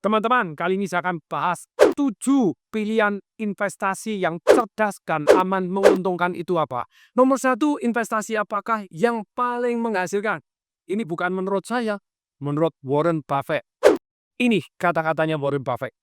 Teman-teman, kali ini saya akan bahas 7 pilihan investasi yang cerdas dan aman menguntungkan itu apa. Nomor 1, investasi apakah yang paling menghasilkan? Ini bukan menurut saya, menurut Warren Buffett. Ini kata-katanya Warren Buffett.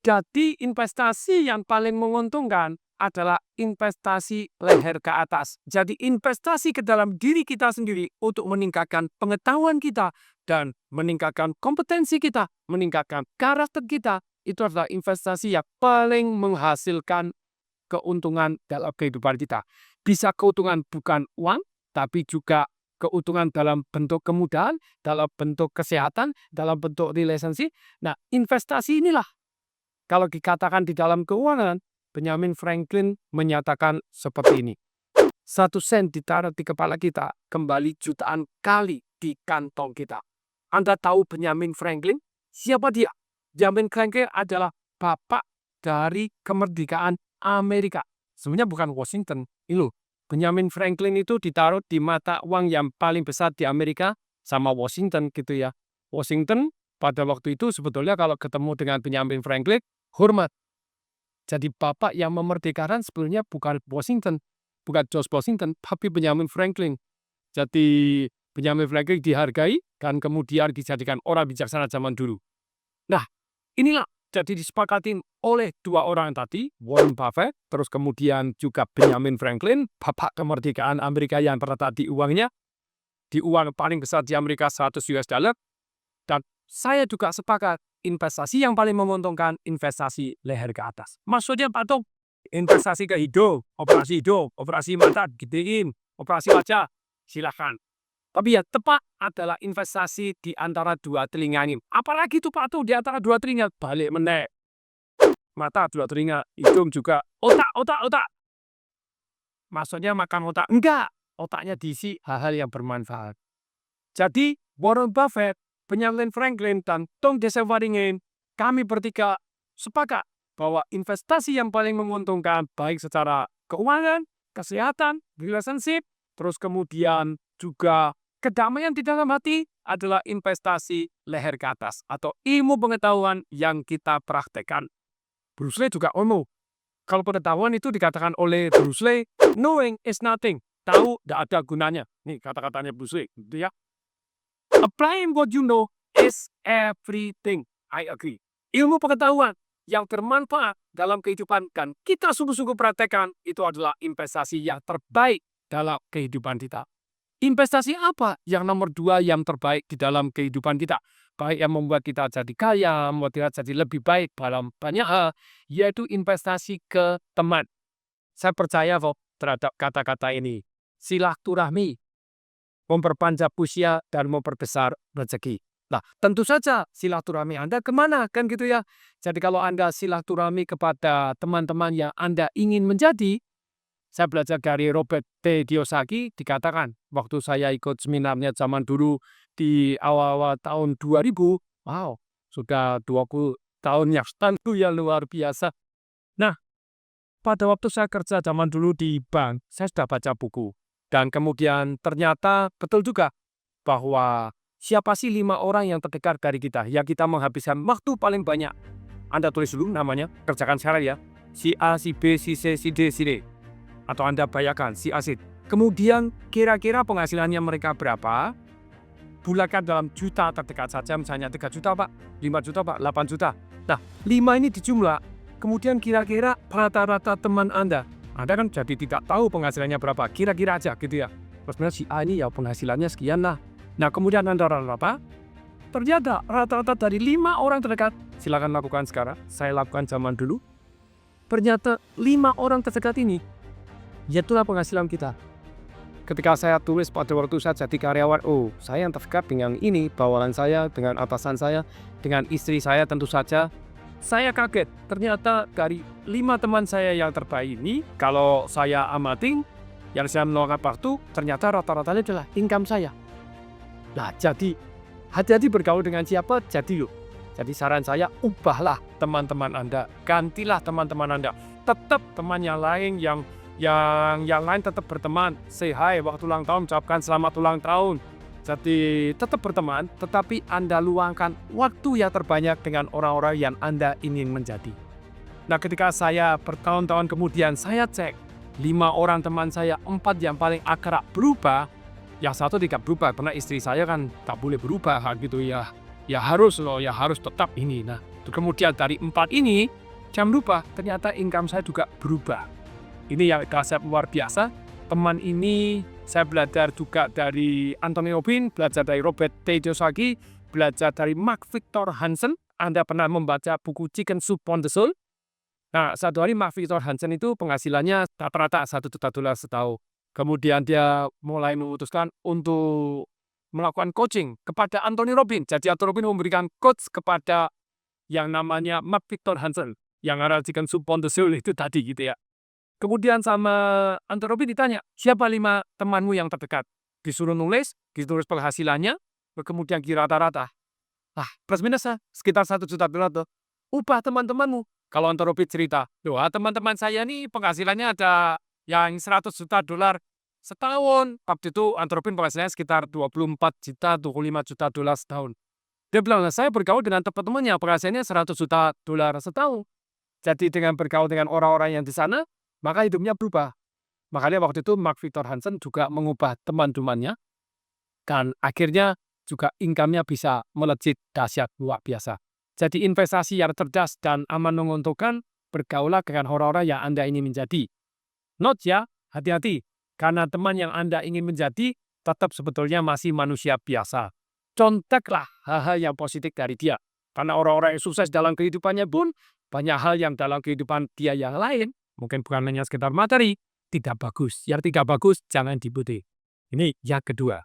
Jadi investasi yang paling menguntungkan adalah investasi leher ke atas. Jadi investasi ke dalam diri kita sendiri untuk meningkatkan pengetahuan kita dan meningkatkan kompetensi kita, meningkatkan karakter kita. Itu adalah investasi yang paling menghasilkan keuntungan dalam kehidupan kita. Bisa keuntungan bukan uang, tapi juga keuntungan dalam bentuk kemudahan, dalam bentuk kesehatan, dalam bentuk relationship. Nah, investasi inilah kalau dikatakan di dalam keuangan, Benjamin Franklin menyatakan seperti ini. 1 sen ditaruh di kepala kita, kembali jutaan kali di kantong kita. Anda tahu Benjamin Franklin? Siapa dia? Benjamin Franklin adalah bapak dari kemerdekaan Amerika. Sebenarnya bukan Washington. Ini loh, Benjamin Franklin itu ditaruh di mata uang yang paling besar di Amerika sama Washington gitu ya. Washington pada waktu itu sebetulnya kalau ketemu dengan Benjamin Franklin, hormat. Jadi bapak yang memerdekakan sebenarnya bukan Washington, bukan George Washington, tapi Benjamin Franklin. Jadi Benjamin Franklin dihargai dan kemudian dijadikan orang bijaksana zaman dulu. Nah, inilah jadi disepakati oleh 2 orang tadi, Warren Buffett, terus kemudian juga Benjamin Franklin, bapak kemerdekaan Amerika yang terletak di uangnya, di uang paling besar di Amerika 100 US dollar, dan saya juga sepakat investasi yang paling menguntungkan investasi leher ke atas. Maksudnya Pak Tok, investasi ke hidung, operasi mata, gedein, operasi wajah, silakan. Tapi ya tepat adalah investasi di antara 2 telinga ini. Apalagi itu Pak Tok di antara 2 telinga, balik menek. Mata 2 telinga, hidung juga, otak. Maksudnya makan otak? Enggak, otaknya diisi hal-hal yang bermanfaat. Jadi Warren Buffett, Benjamin Franklin, dan Tom Desawaringen, kami bertiga sepakat bahwa investasi yang paling menguntungkan baik secara keuangan, kesehatan, relationship, terus kemudian juga kedamaian di dalam hati adalah investasi leher ke atas atau ilmu pengetahuan yang kita praktekkan. Bruce Lee juga ngomong, kalau pengetahuan itu dikatakan oleh Bruce Lee, knowing is nothing, tahu tidak ada gunanya. Nih kata-katanya Bruce Lee, gitu ya. Applying what you know is everything. I agree. Ilmu pengetahuan yang bermanfaat dalam kehidupan dan kita sungguh-sungguh praktekkan itu adalah investasi yang terbaik dalam kehidupan kita. Investasi apa yang nomor 2 yang terbaik di dalam kehidupan kita? Baik yang membuat kita jadi kaya, membuat kita jadi lebih baik dalam banyak hal, yaitu investasi ke teman. Saya percaya kok terhadap kata-kata ini. Silaturahmi, memperpanjang usia dan memperbesar rezeki. Nah, tentu saja silaturahmi Anda kemana, kan gitu ya. Jadi kalau Anda silaturahmi kepada teman-teman yang Anda ingin menjadi, saya belajar dari Robert T. Kiyosaki, dikatakan, waktu saya ikut seminarnya zaman dulu di awal-awal tahun 2000, wow, sudah 20 tahun yang lalu ya, luar biasa. Nah, pada waktu saya kerja zaman dulu di bank, saya sudah baca buku. Dan kemudian ternyata betul juga bahwa siapa sih 5 orang yang terdekat dari kita, yang kita menghabiskan waktu paling banyak. Anda tulis dulu namanya, kerjakan sekarang ya. Si A, si B, si C, si D, si D. Atau Anda bayangkan si A, si D. Kemudian kira-kira penghasilannya mereka berapa? Bulatkan dalam juta terdekat saja, misalnya 3 juta Pak, 5 juta Pak, 8 juta. Nah, 5 ini dijumlah, kemudian kira-kira rata-rata teman Anda kan jadi tidak tahu penghasilannya berapa, kira-kira aja gitu ya. Terus sebenarnya si A ini ya penghasilannya sekian lah. Nah, kemudian Anda rata-rata, ternyata rata-rata dari 5 orang terdekat, silakan lakukan sekarang, saya lakukan zaman dulu. Ternyata 5 orang terdekat ini, itulah penghasilan kita. Ketika saya tulis pada waktu saya jadi karyawan, oh saya yang terdekat dengan ini, bawahan saya, dengan atasan saya, dengan istri saya tentu saja. Saya kaget, ternyata dari 5 teman saya yang terbaik ini, kalau saya amating, yang saya meluangkan waktu, ternyata rata-ratanya adalah income saya. Nah, jadi hati-hati bergaul dengan siapa, jadi yuk. Jadi saran saya, ubahlah teman-teman Anda, gantilah teman-teman Anda. Tetap teman yang lain yang lain tetap berteman. Say hi waktu ulang tahun, ucapkan selamat ulang tahun. Jadi tetap berteman, tetapi Anda luangkan waktu yang terbanyak dengan orang-orang yang Anda ingin menjadi. Nah, ketika saya bertahun-tahun kemudian saya cek 5 orang teman saya, 4 yang paling akrab berubah, yang satu tidak berubah karena istri saya kan tak boleh berubah gitu ya. Ya harus loh, ya harus tetap ini. Nah, kemudian dari 4 ini jam berubah, ternyata income saya juga berubah. Ini yang dahsyat luar biasa. Teman ini saya belajar juga dari Anthony Robbins, belajar dari Robert T. Kiyosaki, belajar dari Mark Victor Hansen. Anda pernah membaca buku Chicken Soup for the Soul? Nah, satu hari Mark Victor Hansen itu penghasilannya rata-rata $1 juta setahun. Kemudian dia mulai memutuskan untuk melakukan coaching kepada Anthony Robbins. Jadi Anthony Robbins memberikan coach kepada yang namanya Mark Victor Hansen, yang arah Chicken Soup for the Soul itu tadi gitu ya. Kemudian sama Anthony Robbins ditanya, siapa 5 temanmu yang terdekat? Disuruh nulis, ditulis penghasilannya, kemudian kira rata-rata. Plus minus sekitar $1 juta tuh. Upah teman-temanmu. Kalau Anthony Robbins cerita, teman-teman saya nih penghasilannya ada yang $100 juta setahun. Waktu itu Anthony Robbins penghasilannya sekitar 24 juta, 25 juta dolar setahun. Dia bilang, saya bergaul dengan teman-teman yang penghasilannya $100 juta setahun. Jadi dengan bergaul dengan orang-orang yang di sana, maka hidupnya berubah. Makanya waktu itu Mark Victor Hansen juga mengubah teman-temannya, dan akhirnya juga income-nya bisa melejit dahsyat luar biasa. Jadi investasi yang cerdas dan aman menguntungkan, bergaulah dengan orang-orang yang Anda ingin menjadi. Note ya, hati-hati, karena teman yang Anda ingin menjadi tetap sebetulnya masih manusia biasa. Conteklah hal-hal yang positif dari dia. Karena orang-orang yang sukses dalam kehidupannya pun, banyak hal yang dalam kehidupan dia yang lain, mungkin bukan hanya sekedar materi, tidak bagus. Yang tidak bagus, jangan diikuti. Ini yang kedua.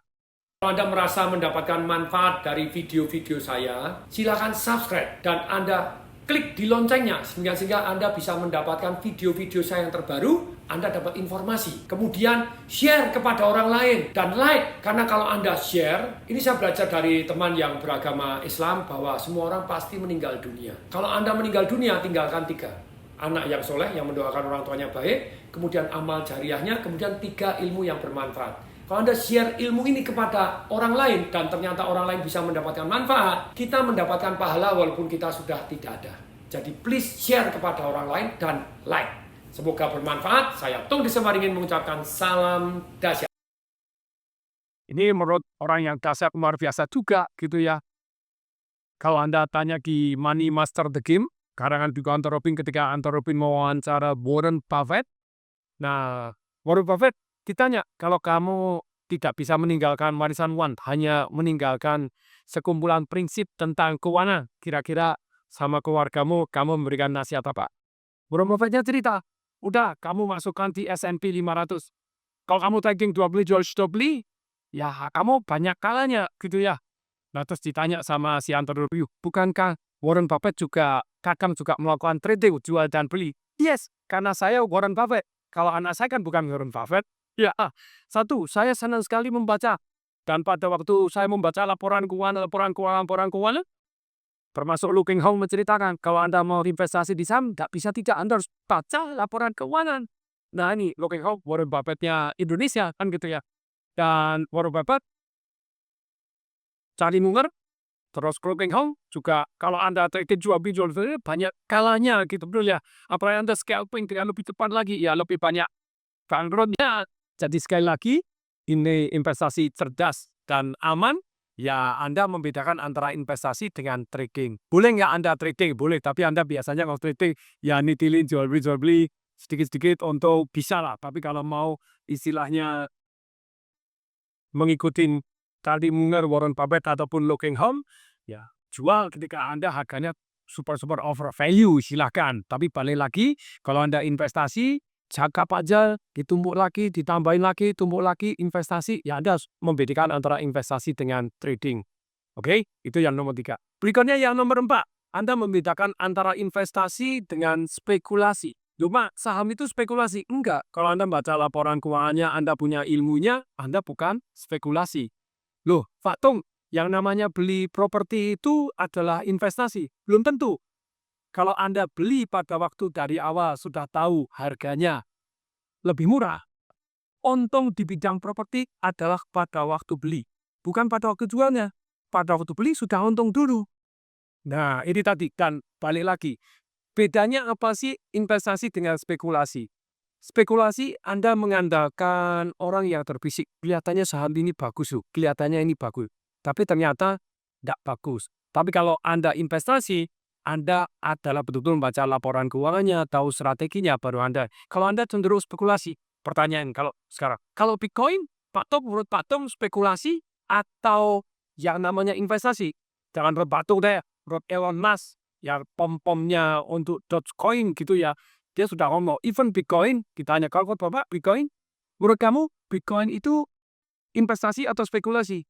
Kalau Anda merasa mendapatkan manfaat dari video-video saya, silakan subscribe dan Anda klik di loncengnya sehingga Anda bisa mendapatkan video-video saya yang terbaru. Anda dapat informasi. Kemudian share kepada orang lain dan like, karena kalau Anda share, ini saya belajar dari teman yang beragama Islam bahwa semua orang pasti meninggal dunia. Kalau Anda meninggal dunia, tinggalkan 3. Anak yang soleh yang mendoakan orang tuanya baik, kemudian amal jariahnya, kemudian 3 ilmu yang bermanfaat. Kalau Anda share ilmu ini kepada orang lain dan ternyata orang lain bisa mendapatkan manfaat, kita mendapatkan pahala walaupun kita sudah tidak ada. Jadi please share kepada orang lain dan like. Semoga bermanfaat. Saya Tung Desemaringin mengucapkan salam dahsyat. Ini menurut orang yang dahsyat luar biasa juga gitu ya. Kalau Anda tanya di Money Master the Game, karangan di Anthony Robbins, ketika Anthony Robbins mewawancara Warren Buffett. Nah, Warren Buffett ditanya, kalau kamu tidak bisa meninggalkan warisan Wan, hanya meninggalkan sekumpulan prinsip tentang keuangan, kira-kira sama keluargamu, kamu memberikan nasihat apa? Warren Buffett-nya cerita, udah kamu masukkan di S&P 500. Kalau kamu tagging jual beli, ya kamu banyak kalanya gitu ya. Nah, terus ditanya sama si Anthony Robbins, bukankah Warren Buffett kadang juga melakukan trading, jual dan beli? Yes, karena saya Warren Buffett. Kalau anak saya kan bukan Warren Buffett. Ya, satu, saya senang sekali membaca. Dan pada waktu saya membaca laporan keuangan, termasuk Looking Home menceritakan, kalau Anda mau investasi di saham, tidak bisa tidak, Anda harus baca laporan keuangan. Nah ini, Looking Home, Warren Buffett-nya Indonesia, kan gitu ya. Dan Warren Buffett, Charlie Munger, terus Looking Home, juga kalau Anda trading jual beli, banyak kalanya gitu, betul ya. Apalagi Anda scalping dengan lebih cepat lagi, ya lebih banyak bangkrutnya. Jadi sekali lagi, ini investasi cerdas dan aman, ya Anda membedakan antara investasi dengan trading. Boleh nggak Anda trading? Boleh, tapi Anda biasanya kalau trading, ya nitilin jual beli sedikit-sedikit untuk bisa lah. Tapi kalau mau istilahnya mengikuti Charlie Munger, Warren Buffett, ataupun Looking Home, ya jual ketika Anda harganya super over value, silakan. Tapi balik lagi, kalau Anda investasi, jangka panjang, ditumbuk lagi, ditambahin lagi, tumbuk lagi, investasi, ya Anda harus membedakan antara investasi dengan trading. Oke, itu yang nomor 3. Berikutnya yang nomor 4, Anda membedakan antara investasi dengan spekulasi. Cuma saham itu spekulasi? Enggak. Kalau Anda baca laporan keuangannya, Anda punya ilmunya, Anda bukan spekulasi. Loh, Pak Tung, yang namanya beli properti itu adalah investasi? Belum tentu. Kalau Anda beli pada waktu dari awal sudah tahu harganya lebih murah, untung di bidang properti adalah pada waktu beli, bukan pada waktu jualnya. Pada waktu beli sudah untung dulu. Nah, ini tadi kan balik lagi. Bedanya apa sih investasi dengan spekulasi? Spekulasi Anda mengandalkan orang yang terbisik. Kelihatannya saham ini bagus, loh. Kelihatannya ini bagus. Tapi ternyata tidak bagus. Tapi kalau Anda investasi, Anda adalah betul-betul membaca laporan keuangannya, tahu strateginya, baru Anda. Kalau Anda cenderung spekulasi, pertanyaan kalau sekarang, kalau Bitcoin, Pak Tom, menurut Pak Tom spekulasi atau yang namanya investasi? Jangan menurut Pak Tom deh, menurut Elon Musk, ya pom-pomnya untuk Dogecoin gitu ya. Dia sudah ngomong, even Bitcoin, kita tanya, kalau Bapak Bitcoin, menurut kamu Bitcoin itu investasi atau spekulasi?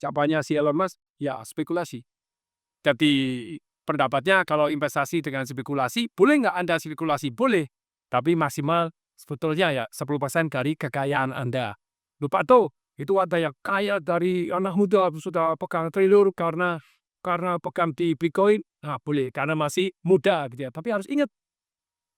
Jawabannya si Elon Musk, ya spekulasi. Jadi pendapatnya kalau investasi dengan spekulasi, boleh nggak Anda spekulasi? Boleh. Tapi maksimal sebetulnya ya 10% dari kekayaan Anda. Lupa tuh, itu ada yang kaya dari anak muda sudah pegang triliun karena pegang di Bitcoin. Nah, boleh karena masih muda gitu ya. Tapi harus ingat,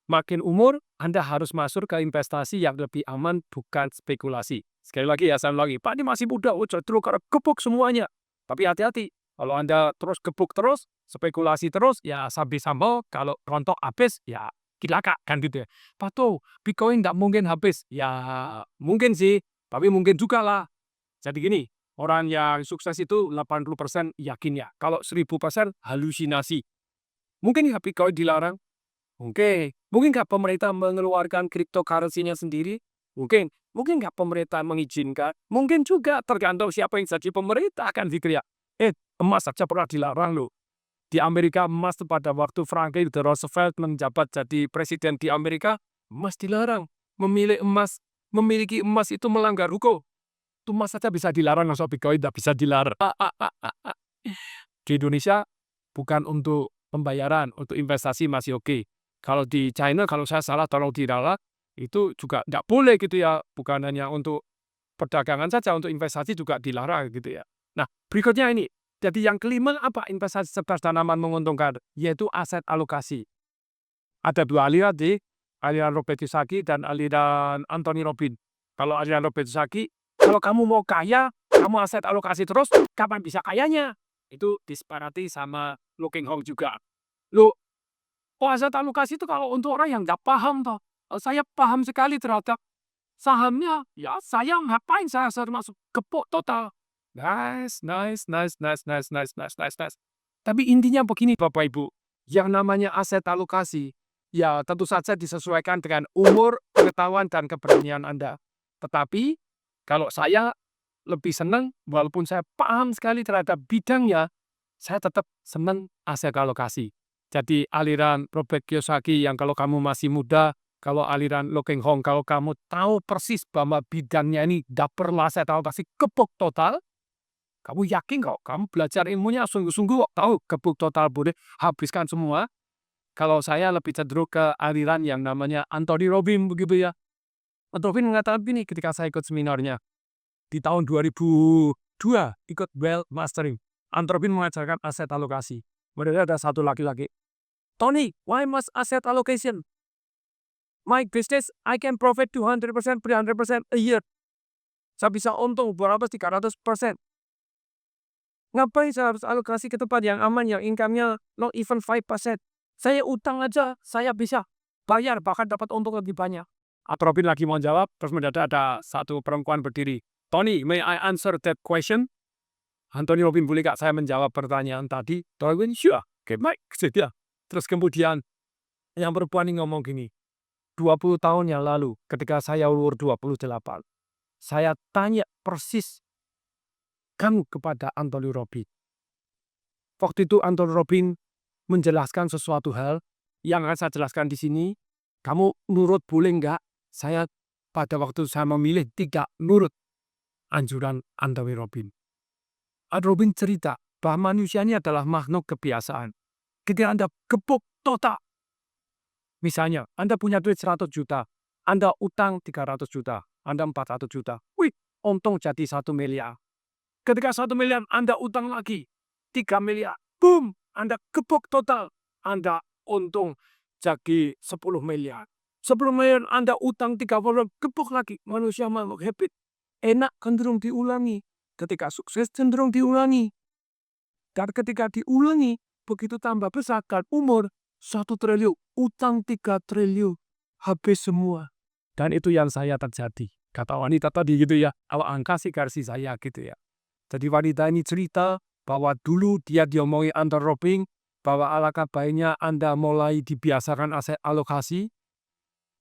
makin umur, Anda harus masuk ke investasi yang lebih aman, bukan spekulasi. Sekali lagi ya, saya lagi, Pak ini masih muda, terus karena gebuk semuanya. Tapi hati-hati, kalau Anda terus gebuk terus, spekulasi terus, ya sampai sambal, kalau rontok habis, ya cilaka kan gitu ya. Pak tuh, Bitcoin nggak mungkin habis. Ya mungkin sih, tapi mungkin juga lah. Jadi gini, orang yang sukses itu 80% yakin ya. Kalau 1000% halusinasi. Mungkin nggak Bitcoin dilarang? Mungkin. Mungkin nggak pemerintah mengeluarkan cryptocurrency-nya sendiri? Mungkin. Mungkin nggak pemerintah mengizinkan? Mungkin juga, tergantung siapa yang jadi pemerintah kan gitu ya. Emas saja pernah dilarang loh. Di Amerika emas pada waktu Franklin D. Roosevelt menjabat jadi presiden di Amerika, emas dilarang. Memiliki emas itu melanggar hukum. Itu emas saja bisa dilarang, masa Bitcoin tidak bisa dilarang. Di Indonesia bukan untuk pembayaran, untuk investasi masih oke. Kalau di China, kalau saya salah tolong diralat, itu juga tidak boleh gitu ya. Bukan hanya untuk perdagangan saja, untuk investasi juga dilarang gitu ya. Nah, berikutnya ini. Jadi yang kelima apa investasi serta tanaman menguntungkan? Yaitu aset alokasi. Ada dua aliran di aliran Robert Kiyosaki dan aliran Anthony Robbins. Kalau aliran Robert Kiyosaki, kalau kamu mau kaya, kamu aset alokasi terus, kapan bisa kayanya? Itu disepakati sama Looking Hong juga. Loh, aset alokasi itu kalau untuk orang yang nggak paham toh. Saya paham sekali terhadap sahamnya. Ya, saya ngapain saya masuk gepuk total. Nice, nice, nice, nice, nice, nice, nice, nice, nice. Tapi intinya begini Bapak Ibu, yang namanya aset alokasi, ya tentu saja disesuaikan dengan umur, pengetahuan, dan keberanian Anda. Tetapi, kalau saya lebih senang, walaupun saya paham sekali terhadap bidangnya, saya tetap senang aset alokasi. Jadi aliran Robert Kiyosaki yang kalau kamu masih muda, kalau aliran Looking Hong, kalau kamu tahu persis bahwa bidangnya ini tidak perlu aset alokasi, gebuk total, kamu yakin kok, kamu belajar ilmunya sungguh-sungguh kok, tahu gebuk total boleh habiskan semua. Kalau saya lebih cenderung ke aliran yang namanya Anthony Robbins begitu ya. Anthony Robbins mengatakan begini ketika saya ikut seminarnya. Di tahun 2002 ikut Wealth Mastering. Anthony Robbins mengajarkan aset alokasi. Kemudian ada satu laki-laki. Tony, why must asset allocation? My business, I can profit 200%, 300% a year. Saya bisa untung 200, 300%. Ngapain saya harus alokasi ke tempat yang aman, yang income-nya not even 5%? Saya utang aja, saya bisa bayar, bahkan dapat untung lebih banyak. Atropin lagi mau jawab, terus mendadak ada satu perempuan berdiri. Tony, may I answer that question? Anthony Robbins, boleh gak saya menjawab pertanyaan tadi? Tony Robbins, sure. Oke, baik. Terus kemudian yang perempuan ini ngomong gini, 20 tahun yang lalu, ketika saya umur 28, saya tanya persis kamu kepada Anthony Robbins. Waktu itu Anthony Robbins menjelaskan sesuatu hal yang akan saya jelaskan di sini. Kamu nurut boleh nggak? Saya pada waktu saya memilih tidak nurut anjuran Anthony Robbins. Anthony Robbins cerita bahwa manusia ini adalah makhluk kebiasaan. Ketika Anda gebuk total, misalnya Anda punya duit 100 juta, Anda utang 300 juta, Anda 400 juta. Wih, untung jadi 1 miliar. Ketika 1 miliar, Anda utang lagi 3 miliar. Boom, Anda gebuk total. Anda untung jadi 10 miliar. 10 miliar Anda utang 30 miliar, gebuk lagi. Manusia makhluk habit. Enak cenderung diulangi. Ketika sukses cenderung diulangi. Dan ketika diulangi, begitu tambah besar kan umur 1 triliun, utang 3 triliun, habis semua. Dan itu yang saya terjadi. Kata wanita tadi gitu ya, kalau angka sih versi saya gitu ya. Jadi wanita ini cerita bahwa dulu dia diomongi under robbing, bahwa alangkah baiknya Anda mulai dibiasakan aset alokasi,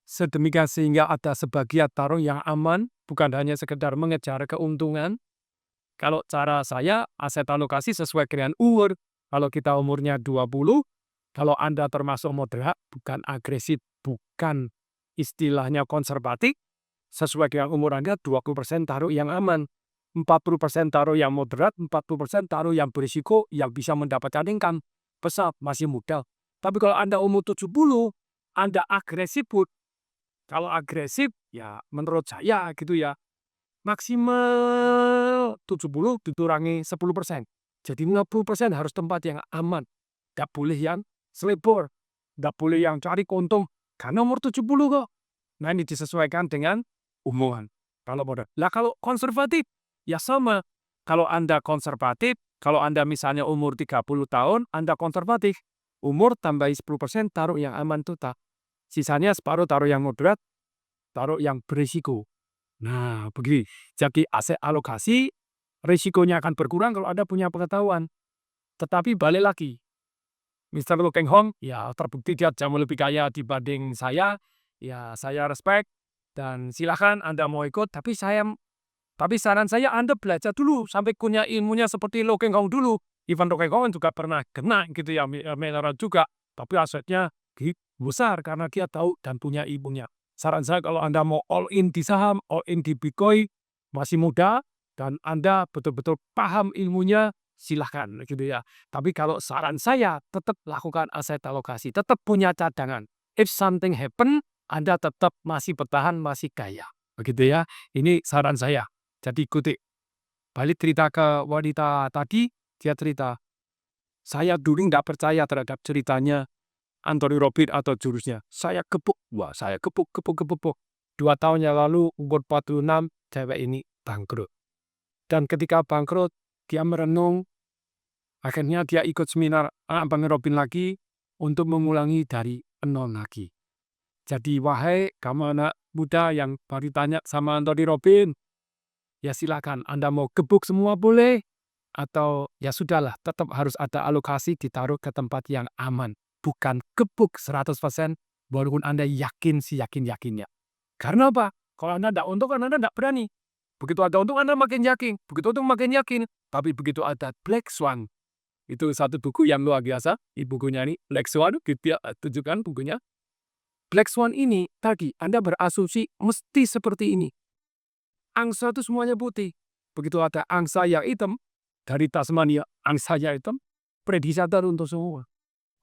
sedemikian sehingga ada sebagian taruh yang aman, bukan hanya sekedar mengejar keuntungan. Kalau cara saya, aset alokasi sesuai dengan umur. Kalau kita umurnya 20, kalau Anda termasuk moderat, bukan agresif, bukan istilahnya konservatif, sesuai dengan umur Anda, 20% taruh yang aman. 40% taruh yang moderat, 40% taruh yang berisiko, yang bisa mendapatkan income besar, masih muda. Tapi kalau Anda umur 70, Anda agresif, kalau agresif, ya menurut saya gitu ya, maksimal 70 dikurangi 10%. Jadi 50% harus tempat yang aman. Nggak boleh yang selebor. Nggak boleh yang cari untung. Karena umur 70 kok. Nah ini disesuaikan dengan umuran. Kalau modal. Lah kalau konservatif, ya sama. Kalau Anda konservatif, kalau Anda misalnya umur 30 tahun, Anda konservatif. Umur tambahi 10% taruh yang aman total. Sisanya separuh taruh yang moderat, taruh yang berisiko. Nah, begini. Jadi aset alokasi, risikonya akan berkurang kalau Anda punya pengetahuan. Tetapi balik lagi, Mr. Lu Keng Hong, ya terbukti dia jauh lebih kaya dibanding saya. Ya, saya respect dan silakan Anda mau ikut. Tapi saran saya Anda belajar dulu sampai punya ilmunya seperti Lu Keng Hong dulu. Even Lu Keng Hong juga pernah kena gitu ya, miliaran juga. Tapi asetnya besar karena dia tahu dan punya ilmunya. Saran saya kalau Anda mau all in di saham, all in di Bitcoin, masih muda, dan Anda betul-betul paham ilmunya, silahkan gitu ya. Tapi kalau saran saya, tetap lakukan aset alokasi, tetap punya cadangan. If something happen, Anda tetap masih bertahan, masih kaya. Begitu ya, ini saran saya. Jadi ikuti. Balik cerita ke wanita tadi, dia cerita, saya dulu nggak percaya terhadap ceritanya Anthony Robbins atau jurusnya. Saya kepuk. Wah, saya kepuk. 2 tahun yang lalu, umur 46, cewek ini bangkrut. Dan ketika bangkrut, dia merenung. Akhirnya dia ikut seminar Anthony Robbins lagi untuk mengulangi dari nol lagi. Jadi, wahai kamu anak muda yang baru tanya sama Anthony Robbins, ya silakan. Anda mau gebuk semua boleh. Atau ya sudahlah, tetap harus ada alokasi ditaruh ke tempat yang aman. Bukan gebuk 100% walaupun Anda yakin yakin-yakinnya. Karena apa? Kalau Anda tidak untung, Anda tidak berani. Begitu ada untung, Anda makin yakin. Begitu untung, makin yakin. Tapi begitu ada Black Swan, itu satu buku yang luar biasa. Bukunya ini, Black Swan, kita tunjukkan bukunya. Black Swan ini, tadi Anda berasumsi mesti seperti ini. Angsa itu semuanya putih. Begitu ada angsa yang hitam, dari Tasmania, angsa yang hitam, prediksi untuk semua.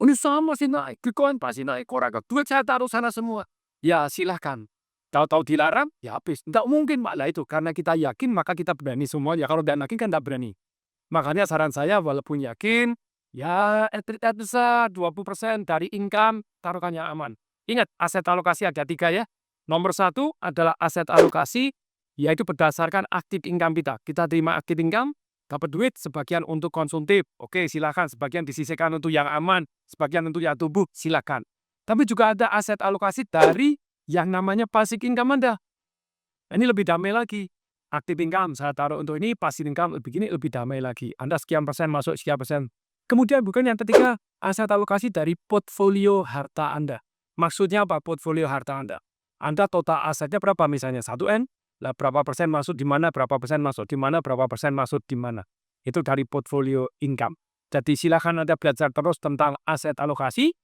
Ini sama sih naik, Bitcoin pasti naik, korak duit saya taruh sana semua. Ya silahkan. Tahu-tahu dilarang, ya habis. Tidak mungkin malah itu, karena kita yakin maka kita berani semua. Ya kalau tidak yakin kan tidak berani. Makanya saran saya walaupun yakin, ya at besar 20% dari income taruhkan yang aman. Ingat, aset alokasi ada 3 ya. Nomor 1 adalah aset alokasi, yaitu berdasarkan active income kita. Kita terima active income, dapat duit, sebagian untuk konsumtif. Oke, silakan. Sebagian disisihkan untuk yang aman, sebagian untuk yang tumbuh, silakan. Tapi juga ada aset alokasi dari yang namanya passive income Anda. Ini lebih damai lagi. Active income, saya taruh untuk ini, passive income, begini lebih damai lagi. Anda sekian persen masuk, sekian persen. Kemudian bukan yang ketiga, aset alokasi dari portfolio harta Anda. Maksudnya apa portfolio harta Anda? Anda total asetnya berapa misalnya? 1M, lah berapa persen masuk di mana, berapa persen masuk di mana, berapa persen masuk di mana. Itu dari portfolio income. Jadi silakan Anda belajar terus tentang aset alokasi.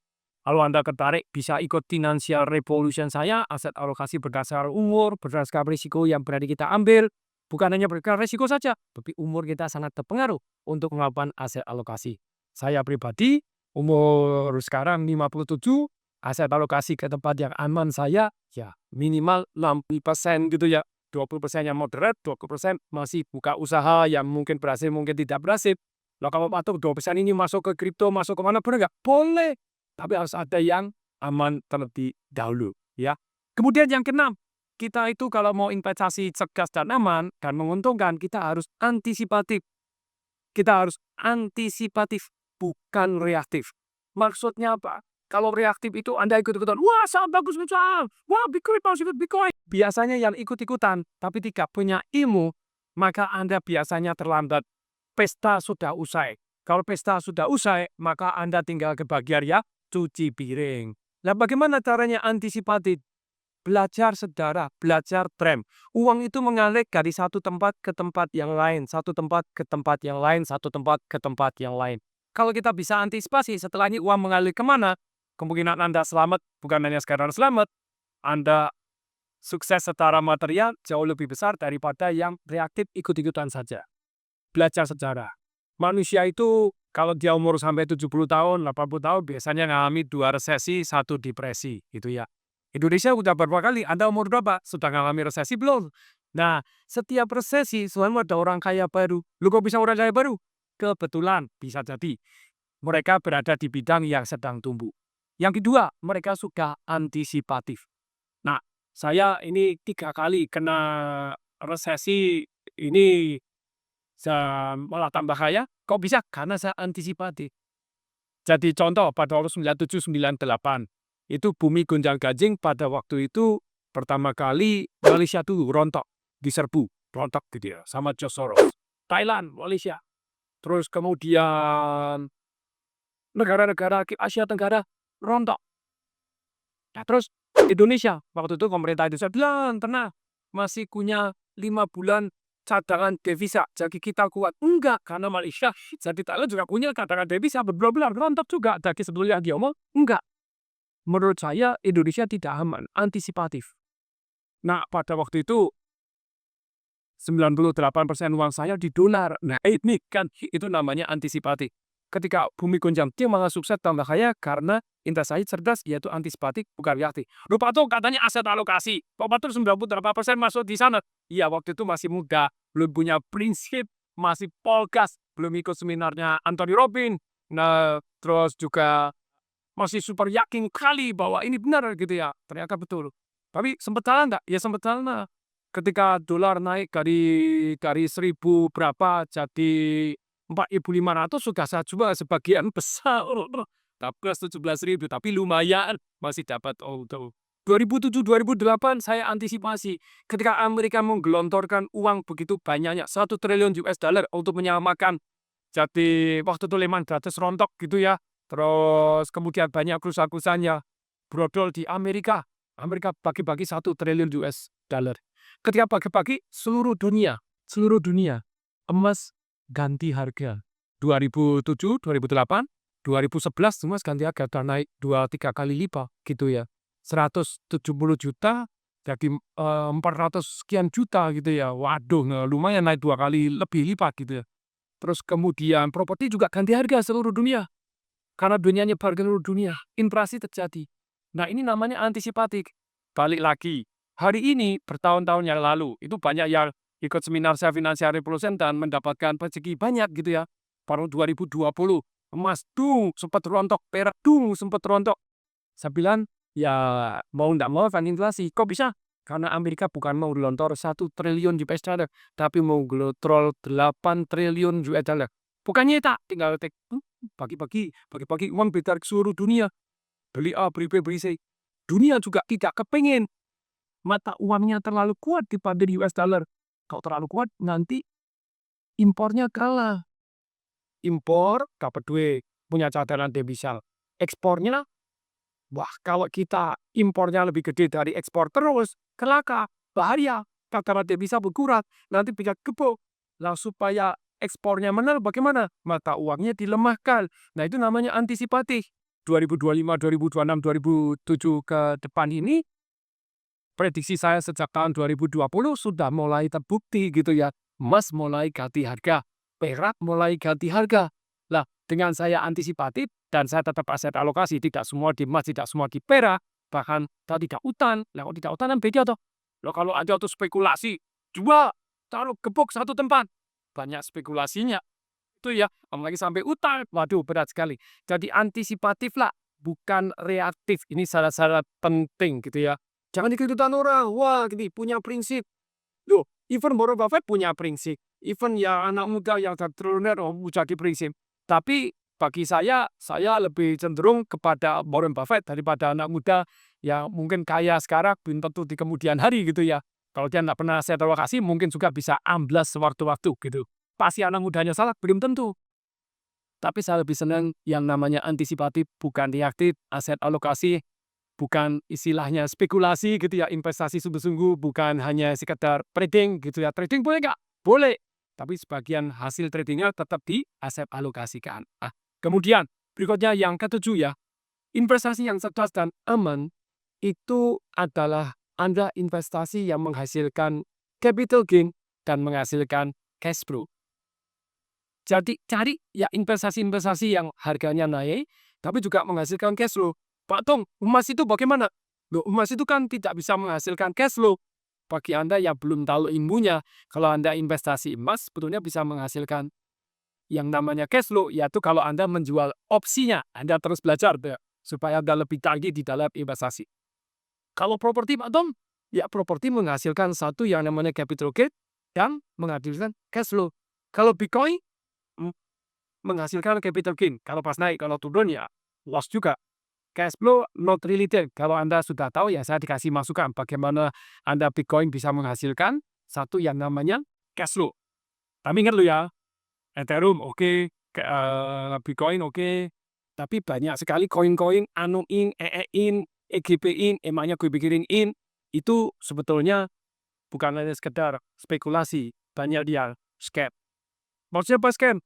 Kalau Anda tertarik, bisa ikut Financial Revolution saya, aset alokasi berdasar umur, berdasarkan risiko yang berani kita ambil. Bukan hanya berdasarkan risiko saja, tapi umur kita sangat terpengaruh untuk melakukan aset alokasi. Saya pribadi, umur sekarang 57, aset alokasi ke tempat yang aman saya, ya minimal 60% gitu ya. 20% yang moderat, 20% masih buka usaha yang mungkin berhasil, mungkin tidak berhasil. Nah, kalau patok 2% ini masuk ke kripto, masuk ke mana, boleh nggak? Boleh. Tapi harus ada yang aman terlebih dahulu. Ya. Kemudian yang keenam, kita itu kalau mau investasi cerdas dan aman dan menguntungkan, kita harus antisipatif. Kita harus antisipatif, bukan reaktif. Maksudnya apa? Kalau reaktif itu Anda ikut-ikutan, wah saham bagus nih saham, wah Bitcoin masih ikut Bitcoin. Biasanya yang ikut-ikutan tapi tidak punya ilmu, maka Anda biasanya terlambat. Pesta sudah usai. Kalau pesta sudah usai, maka Anda tinggal kebagian ya, cuci piring. Nah, bagaimana caranya antisipatif? Belajar sejarah, belajar tren. Uang itu mengalir dari satu tempat ke tempat yang lain, satu tempat ke tempat yang lain, satu tempat ke tempat yang lain. Kalau kita bisa antisipasi setelah ini uang mengalir kemana, kemungkinan Anda selamat, bukan hanya sekarang selamat, Anda sukses secara material jauh lebih besar daripada yang reaktif ikut-ikutan saja. Belajar sejarah. Manusia itu kalau dia umur sampai 70 tahun, 80 tahun, biasanya mengalami 2 resesi, 1 depresi, gitu ya. Indonesia udah berapa kali, Anda umur berapa? Sudah mengalami resesi belum? Nah, setiap resesi selalu ada orang kaya baru. Lu kok bisa orang kaya baru? Kebetulan, bisa jadi. Mereka berada di bidang yang sedang tumbuh. Yang kedua, mereka suka antisipatif. Nah, saya ini 3 kali kena resesi, ini saya malah tambah kaya. Kok bisa? Karena saya antisipatif. Jadi contoh pada tahun 97, 98, itu bumi gonjang-ganjing pada waktu itu pertama kali Malaysia tuh rontok, diserbu, rontok gitu ya, sama George Soros. Thailand, Malaysia. Terus kemudian negara-negara Asia Tenggara rontok. Nah, terus Indonesia, waktu itu pemerintah Indonesia bilang, tenang, masih punya 5 bulan cadangan devisa, jadi kita kuat. Enggak, karena Malaysia, jadi Thailand juga punya cadangan devisa, beberapa rontok juga. Jadi sebetulnya dia ngomong, enggak. Menurut saya, Indonesia tidak aman, antisipatif. Nah, pada waktu itu, 98% uang saya di dolar. Nah, ini kan, itu namanya antisipatif. Ketika bumi gonjang, dia malah sukses tambah kaya karena investasi cerdas, yaitu antisipatif, bukan reaktif. Lupa tuh katanya aset alokasi. Pak Batur 98% masuk di sana. Iya, waktu itu masih muda, belum punya prinsip, masih polgas, belum ikut seminarnya Anthony Robbins. Nah, terus juga masih super yakin kali bahwa ini benar gitu ya. Ternyata betul. Tapi sempat salah nggak? Ya sempat salah. Ketika dolar naik dari 1.000 berapa jadi 4.500 sudah saya jual sebagian besar. Tapi 17.000 tapi lumayan masih dapat untung. 2007 2008 saya antisipasi ketika Amerika menggelontorkan uang begitu banyaknya 1 triliun US dollar untuk menyelamatkan, jadi waktu itu Lehman Brothers rontok gitu ya. Terus kemudian banyak perusahaan-perusahaannya brodol di Amerika. Amerika bagi-bagi 1 triliun US dollar. Ketika bagi-bagi seluruh dunia, emas ganti harga. 2007, 2008, 2011 emas ganti harga dan naik 2-3 kali lipat gitu ya. 170 juta jadi 400 sekian juta gitu ya. Waduh, lumayan naik 2 kali lebih lipat gitu ya. Terus kemudian properti juga ganti harga seluruh dunia. Karena dunia nyebar ke seluruh dunia, inflasi terjadi. Nah, ini namanya antisipatif. Balik lagi, hari ini bertahun-tahun yang lalu, itu banyak yang ikut seminar saya Financial Revolution dan mendapatkan rezeki banyak gitu ya. Baru 2020, emas sempat rontok, perak sempat rontok. Saya bilang, ya mau nggak mau kan inflasi. Kok bisa? Karena Amerika bukan mau gelontor 1 triliun US dollar, tapi mau gelontor 8 triliun US dollar. Bukannya tak, tinggal bagi-bagi uang beredar ke seluruh dunia. Beli A, beli B, beli C. Dunia juga tidak kepingin mata uangnya terlalu kuat dibanding US dollar. Kalau terlalu kuat, nanti impornya kalah. Impor, dapat duit, punya cadangan devisa. Ekspornya, wah kalau kita impornya lebih gede dari ekspor terus, kelaka, bahaya. Cadangan devisa berkurang, nanti bisa gebuk. Nah, supaya ekspornya menang bagaimana? Mata uangnya dilemahkan. Nah, itu namanya antisipatif. 2025, 2026, 2007 ke depan ini, prediksi saya sejak tahun 2020 sudah mulai terbukti gitu ya. Emas mulai ganti harga, perak mulai ganti harga. Nah, dengan saya antisipatif dan saya tetap aset alokasi, tidak semua di emas, tidak semua di perak, bahkan tidak utang. Nah, kalau tidak utang kan beda toh. Loh, kalau ada tuh spekulasi, jual, taruh gebuk satu tempat. Banyak spekulasinya. Itu ya, apalagi sampai utang. Waduh, berat sekali. Jadi antisipatif lah, bukan reaktif. Ini syarat-syarat penting gitu ya. Jangan ikut-ikutan orang. Wah, ini punya prinsip. Loh, even Warren Buffett punya prinsip. Even ya anak muda yang triliuner jadi prinsip. Tapi bagi saya lebih cenderung kepada Warren Buffett daripada anak muda yang mungkin kaya sekarang belum tentu di kemudian hari gitu ya. Kalau dia nggak pernah aset alokasi mungkin juga bisa amblas sewaktu-waktu gitu. Pasti anak mudanya salah, belum tentu. Tapi saya lebih senang yang namanya antisipatif, bukan reaktif, aset alokasi, bukan istilahnya spekulasi gitu ya, investasi sungguh-sungguh, bukan hanya sekedar trading gitu ya. Trading boleh nggak? Boleh. Tapi sebagian hasil tradingnya tetap di aset alokasikan. Kemudian berikutnya yang ketujuh ya, investasi yang cerdas dan aman itu adalah Anda investasi yang menghasilkan capital gain dan menghasilkan cash flow. Jadi cari ya investasi-investasi yang harganya naik, tapi juga menghasilkan cash flow. Pak Tong, emas itu bagaimana? Loh, emas itu kan tidak bisa menghasilkan cash flow. Bagi Anda yang belum tahu ilmunya, kalau Anda investasi emas, sebetulnya bisa menghasilkan yang namanya cash flow, yaitu kalau Anda menjual opsinya. Anda terus belajar ya, supaya Anda lebih canggih di dalam investasi. Kalau properti, Pak Tong, ya properti menghasilkan satu yang namanya capital gain dan menghasilkan cash flow. Kalau Bitcoin, menghasilkan capital gain. Kalau pas naik, kalau turun ya loss juga. Cash flow not related. Kalau Anda sudah tahu ya saya dikasih masukan bagaimana Anda Bitcoin bisa menghasilkan satu yang namanya cash flow. Tapi ingat lo ya, Ethereum oke, Bitcoin oke, tapi banyak sekali koin-koin in, in, EGP in, emangnya gue pikirin in, itu sebetulnya bukan hanya sekedar spekulasi, banyak dia scam. Maksudnya apa scam?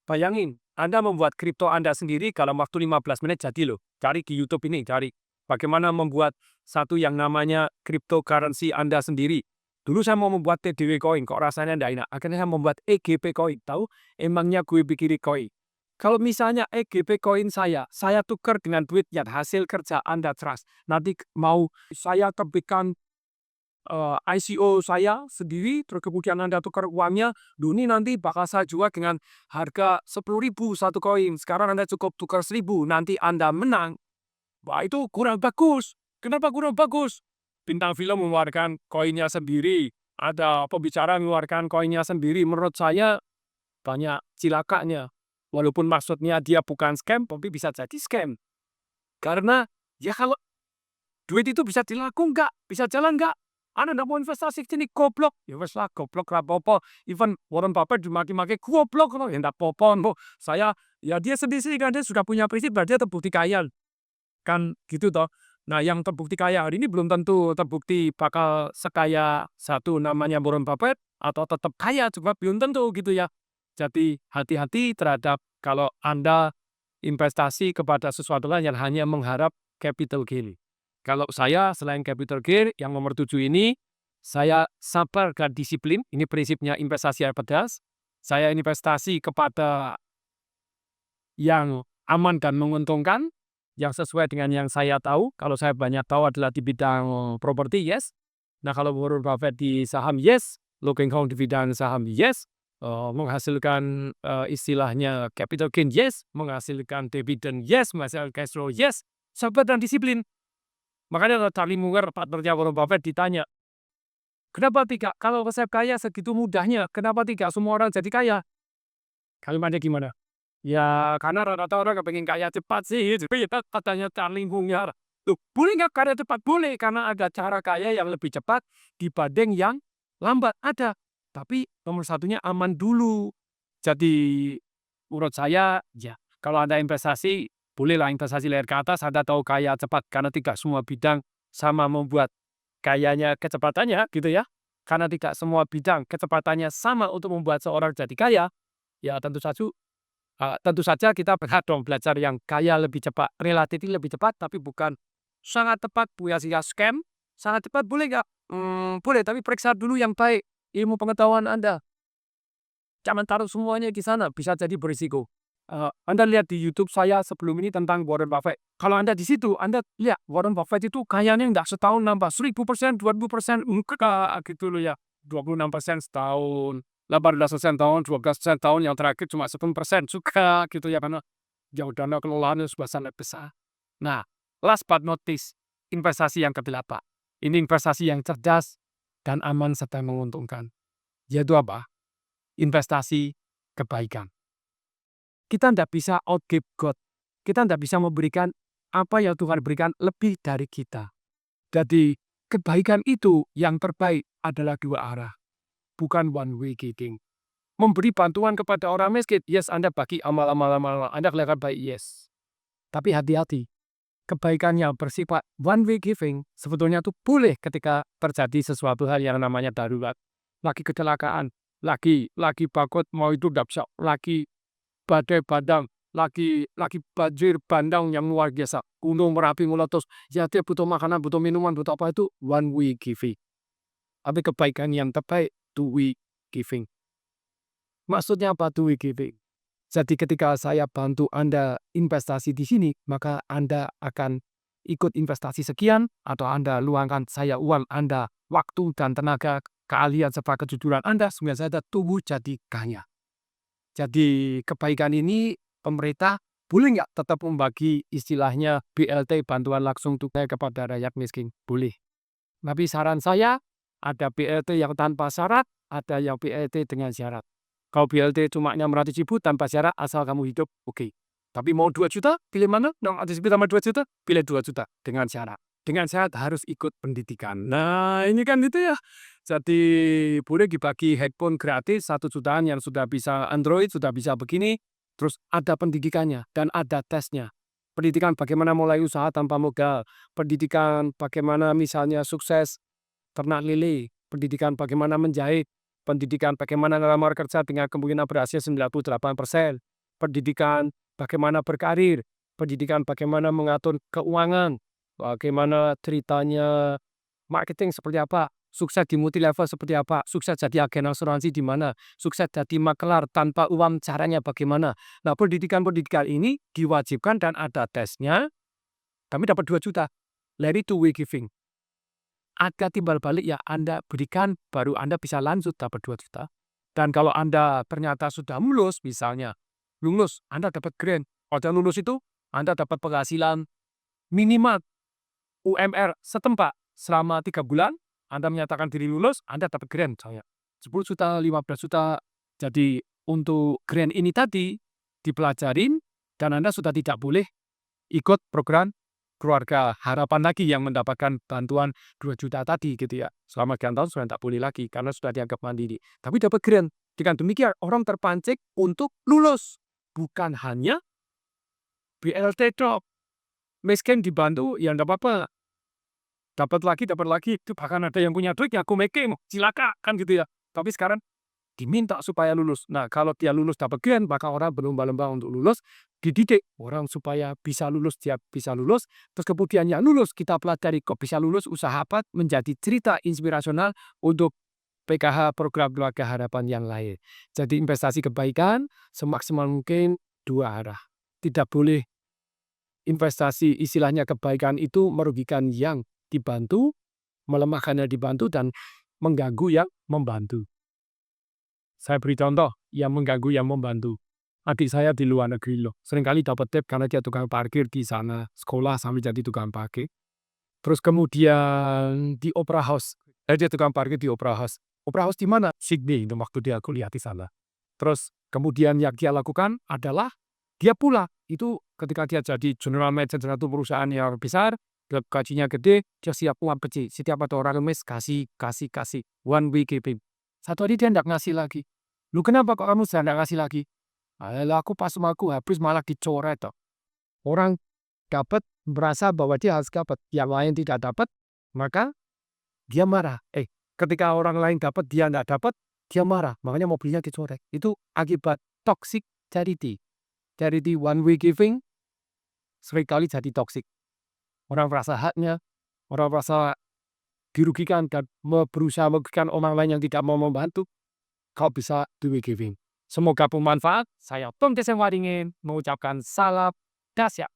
Bayangin, Anda membuat kripto Anda sendiri dalam waktu 15 menit jadi loh. Cari di YouTube ini, cari bagaimana membuat satu yang namanya cryptocurrency Anda sendiri. Dulu saya mau membuat TDW Coin, kok rasanya tidak enak. Akhirnya saya membuat EGP Coin. Tahu? Emangnya gue pikirin coin. Kalau misalnya EGP Coin saya tukar dengan duit yang hasil kerja Anda trust. Nanti mau saya terbitkan ICO saya sendiri, terus kemudian Anda tukar uangnya, ini nanti bakal saya jual dengan harga 10.000 satu koin. Sekarang Anda cukup tukar 1.000, nanti Anda menang. Wah, itu kurang bagus. Kenapa kurang bagus? Bintang film mengeluarkan koinnya sendiri, ada pembicara mengeluarkan koinnya sendiri. Menurut saya banyak cilakanya. Walaupun maksudnya dia bukan scam, tapi bisa jadi scam. Karena ya kalau duit itu bisa dilaku nggak? Bisa jalan nggak? Anda nggak mau investasi sini goblok. Ya wes lah, goblok lah apa. Even Warren Buffett dimaki-maki goblok. Ya nggak apa-apa. Saya, ya dia sendiri kan dia sudah punya prinsip, berarti dia terbukti kaya. Kan gitu toh. Nah yang terbukti kaya hari ini belum tentu terbukti bakal sekaya satu namanya Warren Buffett atau tetap kaya, cuma belum tentu gitu ya. Jadi hati-hati terhadap kalau Anda investasi kepada sesuatu yang hanya mengharap capital gain. Kalau saya selain capital gain yang nomor 7 ini, saya sabar dan disiplin. Ini prinsipnya investasi yang pedas. Saya investasi kepada yang aman dan menguntungkan, yang sesuai dengan yang saya tahu. Kalau saya banyak tahu adalah di bidang properti, yes. Nah kalau Warren Buffett di saham, yes. Looking Home di bidang saham, yes. Menghasilkan istilahnya capital gain, yes. Menghasilkan dividen, yes. Menghasilkan cash flow, yes. Sabar dan disiplin. Makanya kalau Charlie Munger, partnernya Warren Buffett ditanya, kenapa tidak? Kalau resep kaya segitu mudahnya, kenapa tidak semua orang jadi kaya? Kalimatnya gimana? Ya karena rata-rata orang kepengen kaya cepat sih, jadi katanya Charlie Munger. Loh, boleh nggak kaya cepat? Boleh, karena ada cara kaya yang lebih cepat dibanding yang lambat. Ada. Tapi nomor satunya aman dulu. Jadi menurut saya, ya kalau Anda investasi, bolehlah investasi leher ke atas, Anda tahu kaya cepat. Karena tidak semua bidang sama membuat kayanya kecepatannya gitu ya. Karena tidak semua bidang kecepatannya sama untuk membuat seorang jadi kaya, ya tentu saja kita berhak dong belajar yang kaya lebih cepat, relatif lebih cepat, tapi bukan sangat tepat, bukan scam. Sangat cepat boleh nggak? Boleh, tapi periksa dulu yang baik ilmu pengetahuan Anda. Jangan taruh semuanya di sana, bisa jadi berisiko. Anda lihat di YouTube saya sebelum ini tentang Warren Buffett. Kalau Anda di situ, Anda lihat Warren Buffett itu kayanya nggak setahun nambah 1.000%, 2.000%, enggak gitu loh ya. 26% setahun, 18% tahun, 12% tahun, yang terakhir cuma 10% juga gitu ya, karena ya dana kelolaannya sudah sangat besar. Nah, last but not least, investasi yang ke-8. Ini investasi yang cerdas dan aman serta menguntungkan. Yaitu apa? Investasi kebaikan. Kita tidak bisa outgive God. Kita tidak bisa memberikan apa yang Tuhan berikan lebih dari kita. Jadi kebaikan itu yang terbaik adalah dua arah. Bukan one way giving. Memberi bantuan kepada orang miskin, yes, Anda bagi amal-amal, Anda kelihatan baik, yes. Tapi hati-hati. Kebaikan yang bersifat one way giving sebetulnya itu boleh ketika terjadi sesuatu hal yang namanya darurat. Lagi kecelakaan, lagi bakut mau itu tidak bisa, lagi badai bandang, lagi banjir bandang yang luar biasa, gunung Merapi meletus, ya dia butuh makanan, butuh minuman, butuh apa itu one way giving. Tapi kebaikan yang terbaik two way giving. Maksudnya apa two way giving? Jadi ketika saya bantu Anda investasi di sini, maka Anda akan ikut investasi sekian, atau Anda luangkan saya uang Anda, waktu dan tenaga, keahlian serta kejujuran Anda, sehingga saya tumbuh jadi kaya. Jadi kebaikan ini pemerintah boleh nggak tetap membagi istilahnya BLT, bantuan langsung tunai kepada rakyat miskin? Boleh. Tapi saran saya, ada BLT yang tanpa syarat, ada yang BLT dengan syarat. Kalau BLT cuma 600.000 tanpa syarat asal kamu hidup, oke. Tapi mau 2 juta, pilih mana? 600.000 tambah 2 juta, pilih 2 juta dengan syarat. Dengan syarat harus ikut pendidikan. Nah, ini kan itu ya. Jadi boleh dibagi handphone gratis 1 jutaan yang sudah bisa Android, sudah bisa begini. Terus ada pendidikannya dan ada tesnya. Pendidikan bagaimana mulai usaha tanpa modal. Pendidikan bagaimana misalnya sukses ternak lele. Pendidikan bagaimana menjahit. Pendidikan bagaimana melamar kerja dengan kemungkinan berhasil 98%. Pendidikan bagaimana berkarir. Pendidikan bagaimana mengatur keuangan. Bagaimana ceritanya marketing seperti apa. Sukses di multi level seperti apa. Sukses jadi agen asuransi di mana. Sukses jadi makelar tanpa uang caranya bagaimana. Nah, pendidikan-pendidikan ini diwajibkan dan ada tesnya. Kami dapat 2 juta. Dari two way giving. Ada timbal balik ya Anda berikan, baru Anda bisa lanjut dapat 2 juta. Dan kalau Anda ternyata sudah lulus, misalnya, lulus, Anda dapat grant. Kalau lulus itu, Anda dapat penghasilan minimal UMR setempat selama 3 bulan, Anda menyatakan diri lulus, Anda dapat grant, misalnya 10 juta, 15 juta. Jadi untuk grant ini tadi dipelajarin, dan Anda sudah tidak boleh ikut program keluarga harapan lagi yang mendapatkan bantuan 2 juta tadi gitu ya. Selama sekian tahun sudah tidak boleh lagi karena sudah dianggap mandiri. Tapi dapat grant. Dengan demikian orang terpancing untuk lulus. Bukan hanya BLT drop. Miskin dibantu ya tidak apa-apa. Dapat lagi. Itu bahkan ada yang punya duit ya aku making. Cilaka kan gitu ya. Tapi sekarang diminta supaya lulus. Nah, kalau dia lulus dapat grant, maka orang berlomba-lomba untuk lulus, dididik orang supaya bisa lulus, dia bisa lulus. Terus kemudian yang lulus kita pelajari kok bisa lulus, usaha apa, menjadi cerita inspirasional untuk PKH program keluarga harapan yang lain. Jadi investasi kebaikan semaksimal mungkin 2 arah. Tidak boleh investasi istilahnya kebaikan itu merugikan yang dibantu, melemahkan yang dibantu, dan mengganggu yang membantu. Saya beri contoh, yang mengganggu yang membantu. Adik saya di luar negeri loh. Seringkali dapat tip karena dia tukang parkir di sana. Sekolah sambil jadi tukang parkir. Terus kemudian di Opera House. Dia tukang parkir di Opera House. Opera House di mana? Sydney, itu waktu dia kuliah di sana. Terus kemudian yang dia lakukan adalah dia pula. Itu ketika dia jadi general manager satu perusahaan yang besar, gajinya gede, dia siap uang kecil. Setiap ada orang remes, kasih. One way giving. Satu hari dia tidak ngasih lagi. Lu kenapa kok kamu sudah tidak ngasih lagi? Alah, aku pas aku habis malah dicoret. Orang dapat merasa bahwa dia harus dapat. Yang lain tidak dapat, maka dia marah. Ketika orang lain dapat, dia tidak dapat, dia marah. Makanya mobilnya dicoret. Itu akibat toxic charity. Charity one way giving seringkali jadi toxic. Orang merasa haknya, orang merasa dirugikan dan berusaha merugikan orang lain yang tidak mau membantu. Kau bisa two way giving. Semoga bermanfaat. Saya Tom Desem Waringin mengucapkan salam dahsyat.